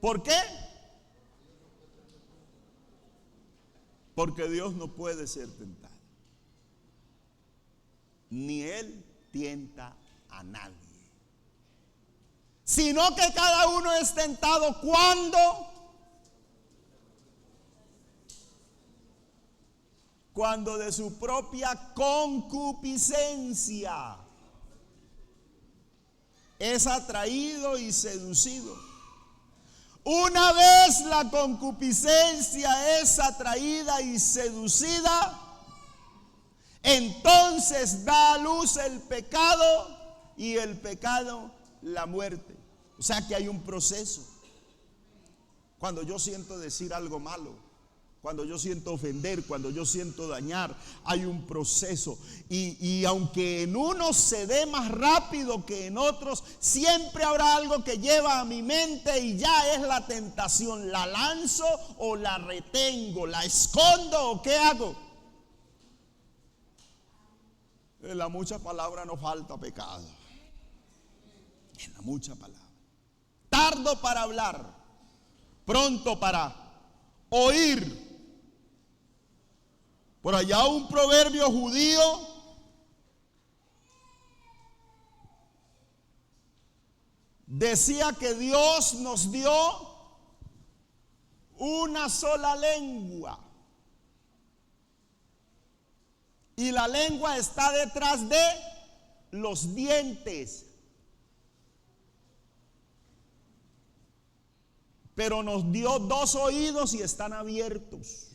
¿Por qué? Porque Dios no puede ser tentado. Ni Él tienta a nadie. Sino que cada uno es tentado cuando de su propia concupiscencia es atraído y seducido. Una vez la concupiscencia es atraída y seducida, entonces da a luz el pecado, y el pecado la muerte. O sea que hay un proceso. Cuando yo siento decir algo malo, cuando yo siento ofender, cuando yo siento dañar, hay un proceso. Y aunque en unos se dé más rápido que en otros, siempre habrá algo que lleva a mi mente y ya es la tentación. ¿La lanzo o la retengo? ¿La escondo o qué hago? En la mucha palabra no falta pecado. En la mucha palabra. Tardo para hablar, pronto para oír. Por allá un proverbio judío decía que Dios nos dio una sola lengua. Y la lengua está detrás de los dientes. Pero nos dio dos oídos y están abiertos.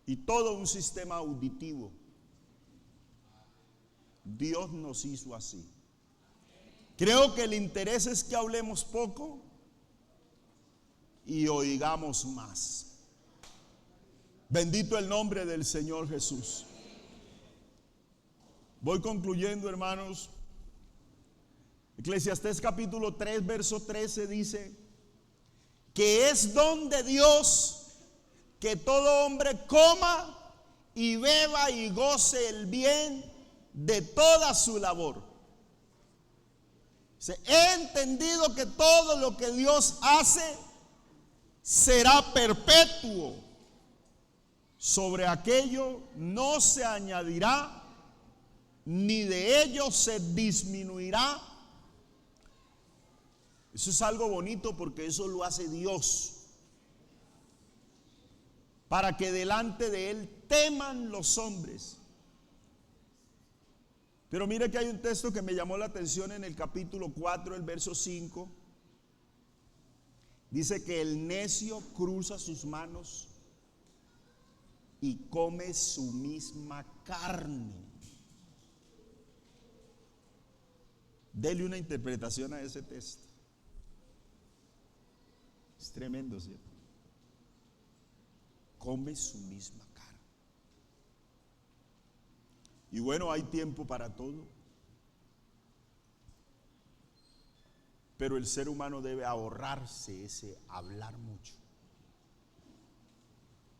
Y todo un sistema auditivo. Dios nos hizo así. Creo que el interés es que hablemos poco y oigamos más. Bendito el nombre del Señor Jesús. Voy concluyendo, hermanos. Eclesiastés capítulo 3, verso 13 dice que es don de Dios que todo hombre coma y beba y goce el bien de toda su labor. He entendido que todo lo que Dios hace será perpetuo. Sobre aquello no se añadirá, ni de ello se disminuirá. Eso es algo bonito porque eso lo hace Dios, para que delante de Él teman los hombres. Pero mire que hay un texto que me llamó la atención en el capítulo 4, el verso 5. Dice que el necio cruza sus manos y come su misma carne. Dele una interpretación a ese texto. Es tremendo, ¿cierto? Come su misma carne. Y bueno, hay tiempo para todo. Pero el ser humano debe ahorrarse ese hablar mucho.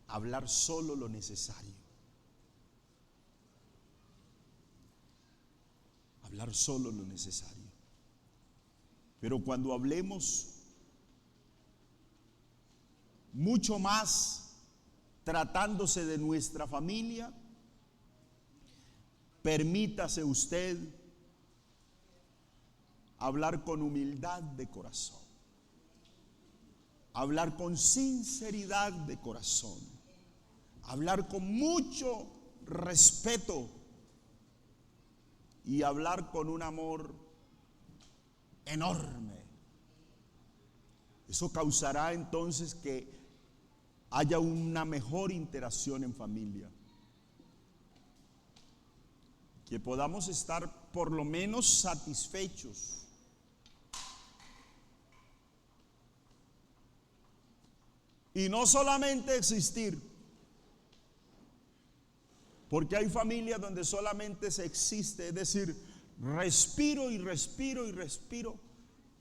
Hablar solo lo necesario. Hablar solo lo necesario. Pero cuando hablemos mucho más tratándose de nuestra familia, permítase usted hablar con humildad de corazón, hablar con sinceridad de corazón, hablar con mucho respeto y hablar con un amor enorme. Eso causará entonces que haya una mejor interacción en familia, que podamos estar por lo menos satisfechos. Y no solamente existir, porque hay familias donde solamente se existe, es decir, respiro y respiro y respiro,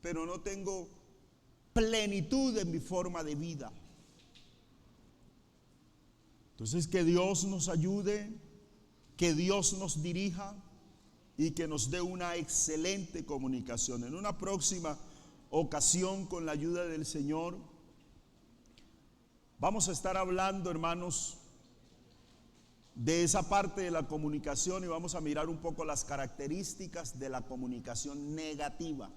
pero no tengo plenitud en mi forma de vida. Entonces, que Dios nos ayude, que Dios nos dirija y que nos dé una excelente comunicación. En una próxima ocasión, con la ayuda del Señor, vamos a estar hablando, hermanos, de esa parte de la comunicación y vamos a mirar un poco las características de la comunicación negativa.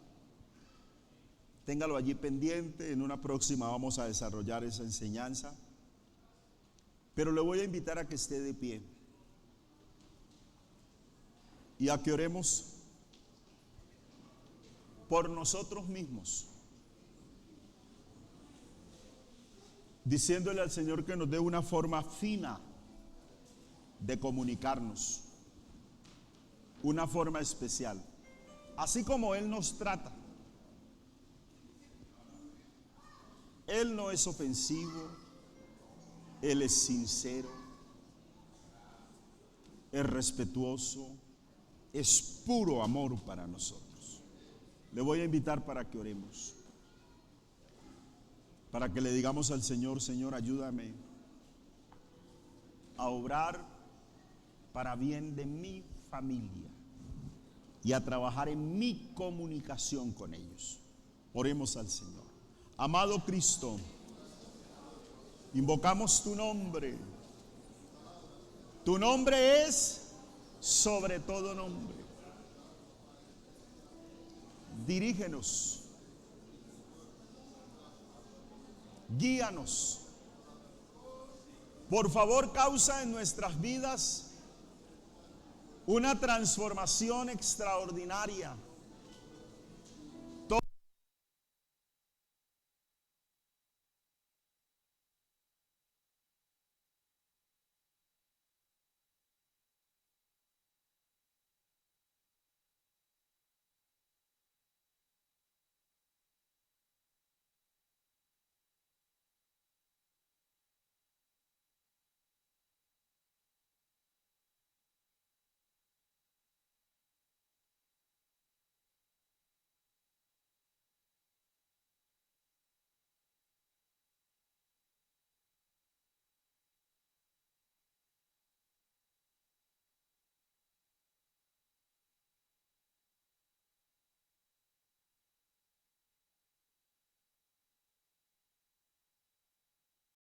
Téngalo allí pendiente, en una próxima vamos a desarrollar esa enseñanza. Pero le voy a invitar a que esté de pie y a que oremos por nosotros mismos, diciéndole al Señor que nos dé una forma fina de comunicarnos, una forma especial, así como Él nos trata. Él no es ofensivo, Él es sincero, es respetuoso, es puro amor para nosotros. Le voy a invitar para que oremos, para que le digamos al Señor: Señor, ayúdame a obrar para bien de mi familia y a trabajar en mi comunicación con ellos. Oremos al Señor. Amado Cristo, invocamos tu nombre. Tu nombre es sobre todo nombre. Dirígenos, guíanos. Por favor, causa en nuestras vidas una transformación extraordinaria.